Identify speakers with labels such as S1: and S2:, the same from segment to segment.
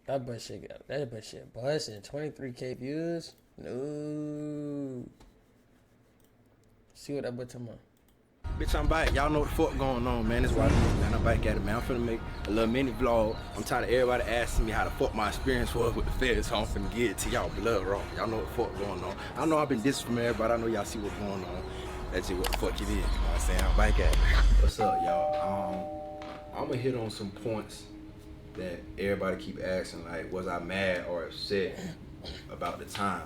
S1: That but shit busting. 23K views. No. See what that boy talking about.
S2: Bitch, I'm back. Y'all know what the fuck going on, man. That's why man. I'm back at it, man. I'm finna make a little mini vlog. I'm tired of everybody asking me how the fuck my experience was with the feds, so I'm finna get it to y'all blood raw. Y'all know what the fuck going on. I know I've been dissing from everybody. I know y'all see what's going on. That's just what the fuck it is. You know what I'm saying? I'm back at it. What's up, y'all? I'm gonna hit on some points that everybody keep asking, like, was I mad or upset about the time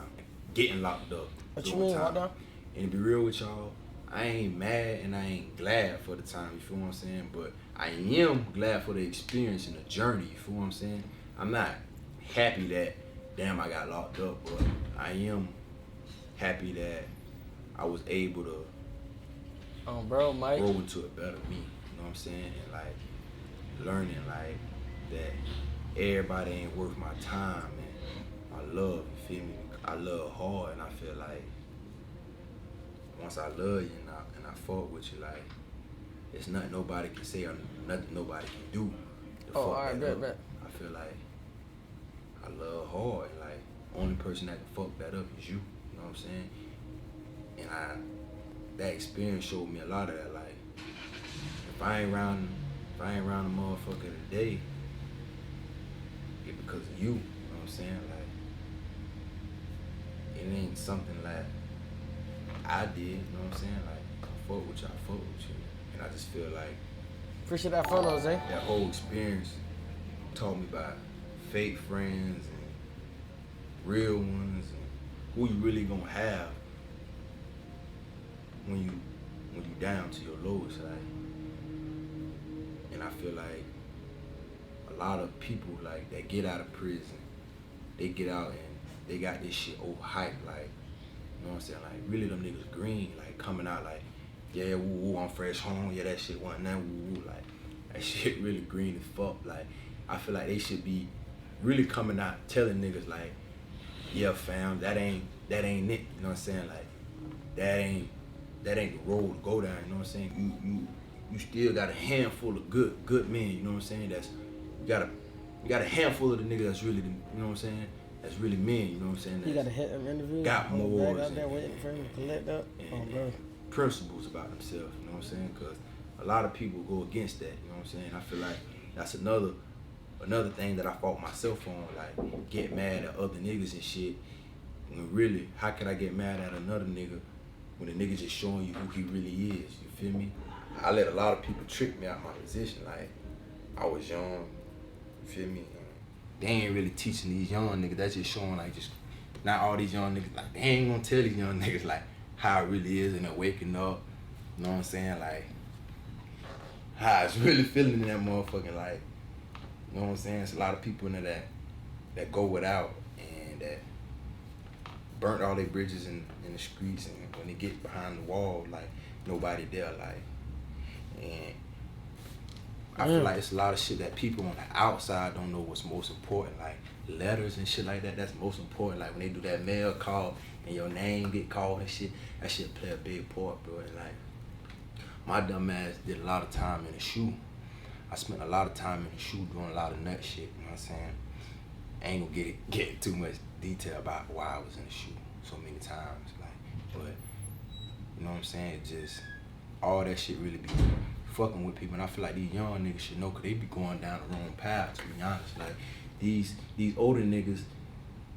S2: getting locked up?
S1: What you mean, locked up?
S2: And to be real with y'all, I ain't mad and I ain't glad for the time, you feel what I'm saying? But I am glad for the experience and the journey, you feel what I'm saying? I'm not happy that, damn, I got locked up, but I am happy that I was able to
S1: Bro, Mike.
S2: grow into a better me, you know what I'm saying? And like, learning like that everybody ain't worth my time, and I love, you feel me? I love hard, and I feel like once I love you and I fuck with you, like, it's nothing nobody can say or nothing nobody can do to fuck
S1: alright,
S2: that up.
S1: bet.
S2: I feel like I love hard, like, only person that can fuck that up is you know what I'm saying? And that experience showed me a lot of that, like, if I ain't around a motherfucker today, it's because of you know what I'm saying? Like, it ain't something like I did, you know what I'm saying? Like, I fuck with you. And I just feel like
S1: Appreciate that photos, eh?
S2: that whole experience taught me about fake friends and real ones and who you really gonna have when you down to your lowest, like. And I feel like a lot of people, like, that get out of prison, they get out and they got this shit overhyped, like, you know what I'm saying? Like, really them niggas green, like, coming out like, yeah, woo, I'm fresh home, yeah, that shit wasn't that woo, like, that shit really green as fuck. Like, I feel like they should be really coming out telling niggas like, yeah, fam, that ain't it, you know what I'm saying? Like, that ain't the road to go down, you know what I'm saying? You still got a handful of good men, you know what I'm saying? You got a handful of the niggas that's really, you know what I'm saying? That's really men, you know what I'm saying?
S1: You got to hit them interviews.
S2: Got more
S1: out there waiting for him to collect up. Bro.
S2: Principles about themselves, you know what I'm saying? Because a lot of people go against that, you know what I'm saying? I feel like that's another thing that I fought myself on, like, get mad at other niggas and shit. When really, how can I get mad at another nigga when the nigga just showing you who he really is, you feel me? I let a lot of people trick me out my position, like, I was young, you feel me? They ain't really teaching these young niggas, that's just showing, like, just, not all these young niggas, like, they ain't gonna tell these young niggas, like, how it really is and they're waking up, you know what I'm saying? Like, how it's really feeling in that motherfucking, like, you know what I'm saying? It's a lot of people in there that go without and that burnt all their bridges in the streets, and when they get behind the wall, like, nobody there, like, and I feel like it's a lot of shit that people on the outside don't know what's most important, like letters and shit like that. That's most important. Like when they do that mail call and your name get called and shit, that shit play a big part, bro. And like, my dumb ass did a lot of time in the shoe. I spent a lot of time in the shoe doing a lot of nut shit, you know what I'm saying? I ain't gonna get too much detail about why I was in the shoe so many times, like, but you know what I'm saying? It just, all that shit really be fucking with people, and I feel like these young niggas should know, cause they be going down the wrong path, to be honest. Like, these older niggas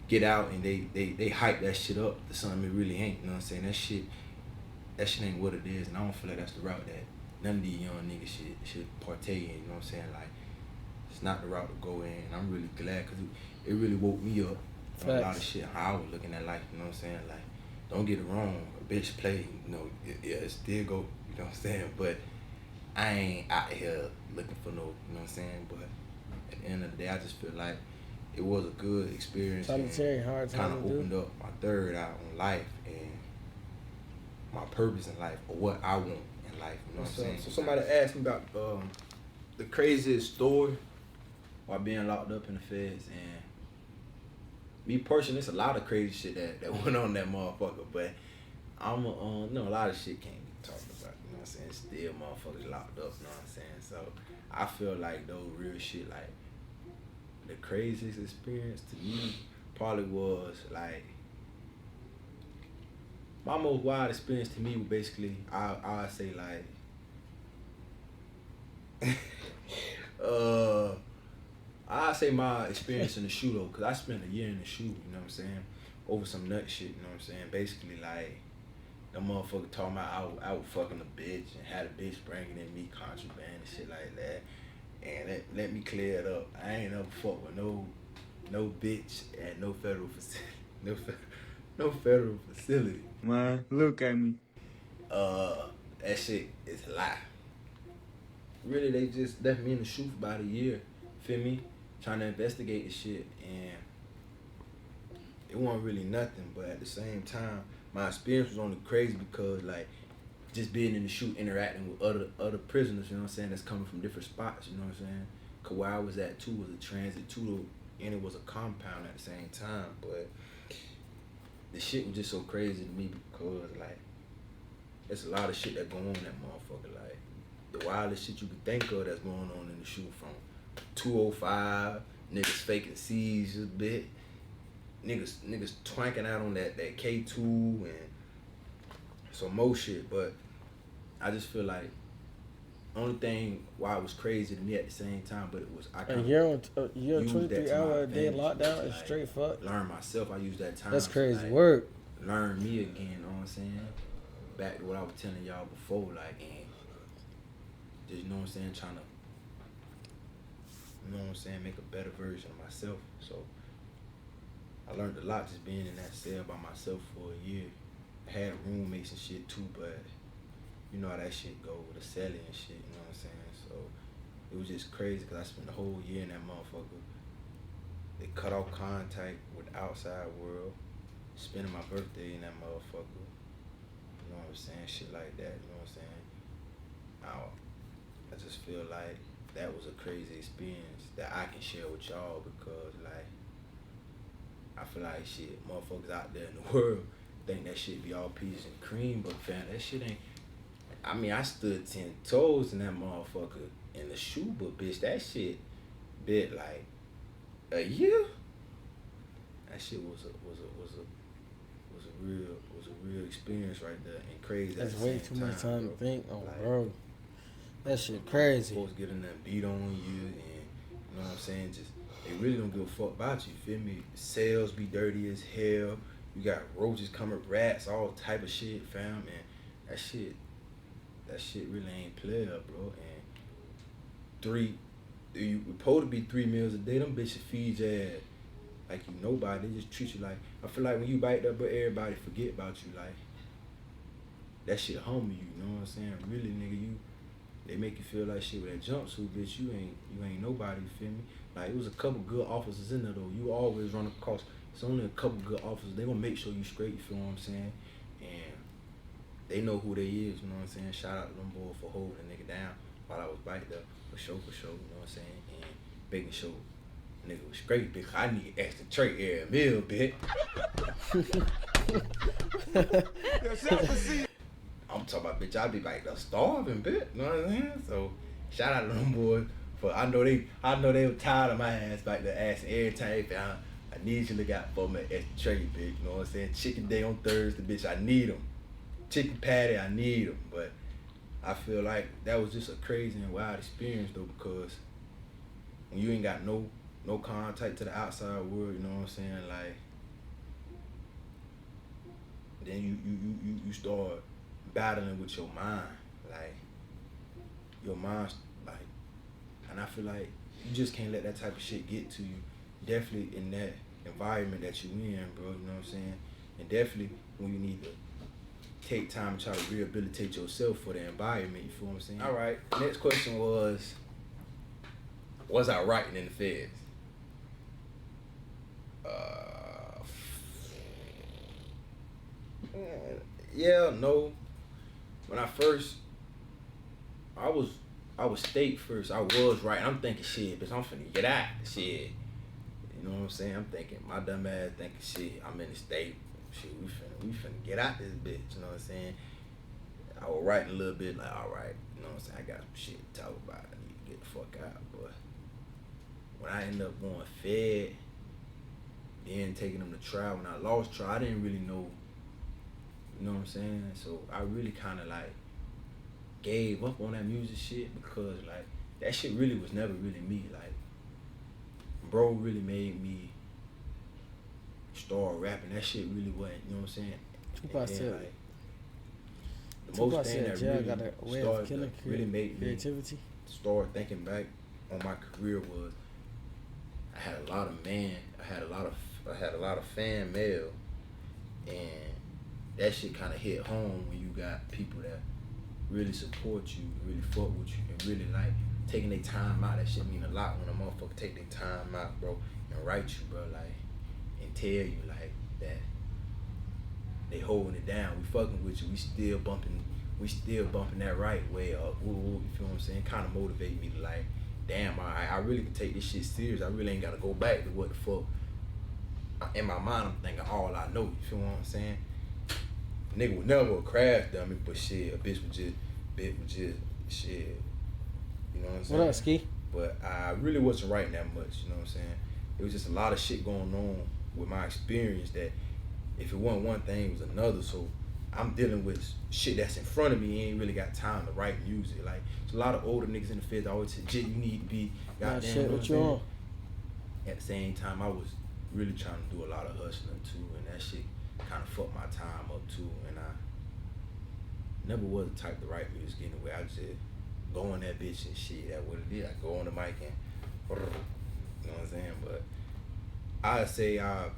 S2: get out and they hype that shit up to something it really ain't, you know what I'm saying? That shit ain't what it is, and I don't feel like that's the route that none of these young niggas should partake in, you know what I'm saying? Like, it's not the route to go in, and I'm really glad, cause it really woke me up on a lot of shit, how I was looking at life, you know what I'm saying? Like, don't get it wrong, a bitch play, you know, yeah, it still go, you know what I'm saying? But I ain't out here looking for no, you know what I'm saying? But at the end of the day, I just feel like it was a good experience.
S1: Solitary, hard time
S2: kind of opened up my third eye on life and my purpose in life, or what I want in life, you know what I'm saying? So somebody asked me about the craziest story while being locked up in the feds, and me personally, it's a lot of crazy shit that went on that motherfucker, but I'm you know, a lot of shit can't be talked about, you know what I'm saying? Still motherfuckers locked up, you know what I'm saying? So I feel like those real shit, like, the craziest experience to me probably was like my most wild experience to me was basically I say like I say my experience in the shoe though, cause I spent a year in the shoe, you know what I'm saying, over some nut shit, you know what I'm saying. Basically like the motherfucker talking about I was fucking a bitch and had a bitch bringing in me contraband and shit like that. And let me clear it up. I ain't never fucked with no bitch at no federal facility. No federal facility.
S3: Man, look at me.
S2: That shit is a lie. Really, they just left me in the shoe for about a year. Feel me? Trying to investigate the shit, and it wasn't really nothing. But at the same time, my experience was only crazy because like just being in the shoe, interacting with other prisoners, you know what I'm saying, that's coming from different spots, you know what I'm saying. Cause where I was at too was a transit too, and it was a compound at the same time. But the shit was just so crazy to me because like there's a lot of shit that go on in that motherfucker. Like the wildest shit you could think of that's going on in the shoe, from 205, niggas faking seizures, bit, niggas twanking out on that K2 and some more shit. But I just feel like only thing why it was crazy to me at the same time, but it was I
S1: A year 23 hour a day lockdown is
S2: like,
S1: straight fuck.
S2: Learn myself. I use that time.
S1: That's crazy
S2: like,
S1: work.
S2: Learn me again, you know what I'm saying? Back to what I was telling y'all before, like, and just, you know what I'm saying, trying to, you know what I'm saying, make a better version of myself. So I learned a lot just being in that cell by myself for a year. I had roommates and shit too, but you know how that shit go with the celly and shit, you know what I'm saying? So it was just crazy because I spent the whole year in that motherfucker. They cut off contact with the outside world, spending my birthday in that motherfucker. You know what I'm saying? Shit like that, you know what I'm saying? I just feel like that was a crazy experience that I can share with y'all because, like, I feel like shit, motherfuckers out there in the world think that shit be all peaches and cream, but fam, that shit ain't. I mean, I stood 10 toes in that motherfucker in the shoe, but bitch, that shit bit like a year. That shit was a real experience right there, and crazy.
S1: That's
S2: at the
S1: way
S2: same
S1: too much time to think. Oh,
S2: like,
S1: bro. That shit crazy.
S2: Folks getting that beat on you, and you know what I'm saying? Just they really don't give a fuck about you. Feel me? Cells be dirty as hell. You got roaches coming, rats, all type of shit, fam. And that shit really ain't player, bro. And you supposed to be 3 meals a day. Them bitches feed your ass like you nobody. They just treat you like. I feel like when you bite up, but everybody forget about you. Like that shit humble you. You know what I'm saying? Really, nigga, they make you feel like shit with that jumpsuit, bitch. You ain't nobody. You feel me? Like it was a couple good officers in there though. You always run across. It's only a couple good officers. They gonna make sure you straight. You feel what I'm saying? And they know who they is. You know what I'm saying? Shout out to them boys for holding the nigga down while I was back there for sure. You know what I'm saying? And making sure nigga was straight because I need extra tray every meal, bitch. I'm talking about, bitch, I be back there starving, bitch. You know what I'm saying? So shout out to them boys. For I know they were tired of my ass back there asking every time they found, I need you to look out for me extra tray, bitch. You know what I'm saying? Chicken day on Thursday, bitch, I need them. Chicken patty, I need them. But I feel like that was just a crazy and wild experience though, because when you ain't got no contact to the outside world, you know what I'm saying? Like, then you start battling with your mind, like your mind's like, and I feel like you just can't let that type of shit get to you. Definitely in that environment that you in, bro. You know what I'm saying? And definitely when you need to take time to try to rehabilitate yourself for the environment. You feel what I'm saying? All right. Next question was I writing in the feds? Yeah, no. When I was state first. I was writing. I'm thinking shit, bitch, I'm finna get out. Shit. You know what I'm saying? I'm thinking, my dumb ass thinking shit, I'm in the state. Shit, we finna get out this bitch. You know what I'm saying? I was writing a little bit like, all right, you know what I'm saying? I got some shit to talk about. I need to get the fuck out, boy. when I ended up going Fed, then taking them to trial, when I lost trial, I didn't really know, you know what I'm saying? So I really kind of like gave up on that music shit because like that shit really was never really me. Like, bro really made me start rapping. That shit really wasn't, you know what I'm saying?
S1: Tupac said,
S2: like, the
S1: Tupac
S2: most thing
S1: said
S2: that
S1: jail
S2: really
S1: got a way of
S2: started
S1: killing
S2: to really make me
S1: creativity.
S2: start thinking back on my career was I had a lot of fan mail, and that shit kind of hit home when you got people that really support you, really fuck with you, and really like taking their time out. That shit mean a lot when a motherfucker take their time out, bro, and write you, bro, like, and tell you like that they holding it down. We fucking with you. We still bumping that right way up. Woo, woo, you feel what I'm saying? Kind of motivate me to like, damn, I really can take this shit serious. I really ain't gotta go back to what the fuck. In my mind, I'm thinking all I know. You feel what I'm saying? Nigga would never crash dummy, but shit, a bitch would just shit. You know what I'm saying?
S1: What up, Ski?
S2: But I really wasn't writing that much. You know what I'm saying? It was just a lot of shit going on with my experience that if it wasn't one thing, it was another. So I'm dealing with shit that's in front of me. You ain't really got time to write music. Like, there's a lot of older niggas in the feds always say, "Jit, you need to be goddamn."
S1: Shit,
S2: you know
S1: what you on?
S2: At the same time, I was really trying to do a lot of hustling too, and that shit kind of fucked my time up too. And I never was the type to write music anyway. I just go on that bitch and shit. That's what it is. I go on the mic and, you know what I'm saying? But I'd say I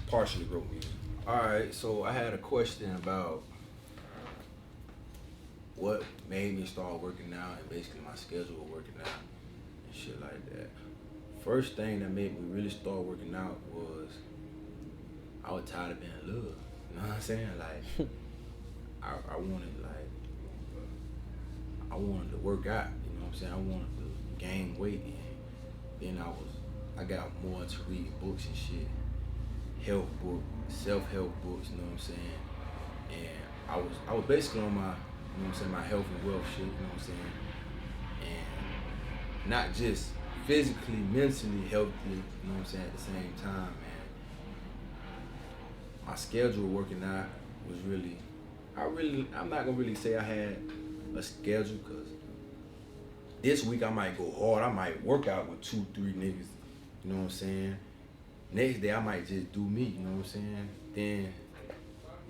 S2: partially wrote music. All right, so I had a question about what made me start working out and basically my schedule of working out and shit like that. First thing that made me really start working out was I was tired of being in love. You know what I'm saying? Like, I wanted to work out. You know what I'm saying? I wanted to gain weight, and then I got more into reading books and shit, health books, self-help books. You know what I'm saying? And I was basically on my, you know what I'm saying, my health and wealth shit. You know what I'm saying? And not just physically, mentally healthy, you know what I'm saying, at the same time, man. My schedule working out was really, I'm not gonna really say I had a schedule, cause this week I might go hard, I might work out with 2-3 niggas, you know what I'm saying? Next day I might just do me, you know what I'm saying? Then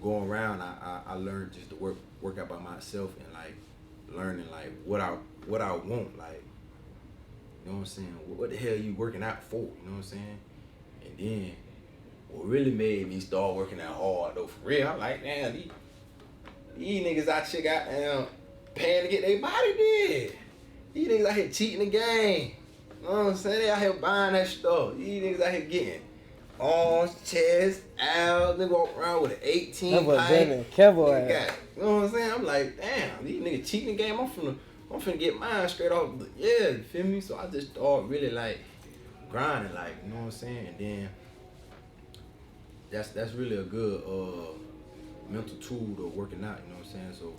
S2: going around, I learned just to work out by myself and like learning like what I want, like, you know what I'm saying? What the hell you working out for? You know what I'm saying? And then what really made me start working out hard though, for real, I'm like, damn, these niggas out here got paying to get their body did. These niggas out here cheating the game. You know what I'm saying? They out here buying that stuff. These niggas out here getting arms, chest, abs. They walk around with an 18
S1: That
S2: height.
S1: was Kevo
S2: You know what I'm saying? I'm like, damn, these niggas cheating the game. I'm finna get mine straight off. Yeah, you feel me? So I just started really like grinding, like, you know what I'm saying? And then that's really a good mental tool to working out, you know what I'm saying? So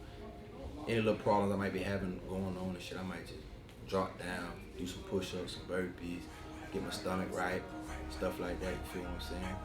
S2: any little problems I might be having going on and shit, I might just drop down, do some push-ups, some burpees, get my stomach right, stuff like that, you feel what I'm saying?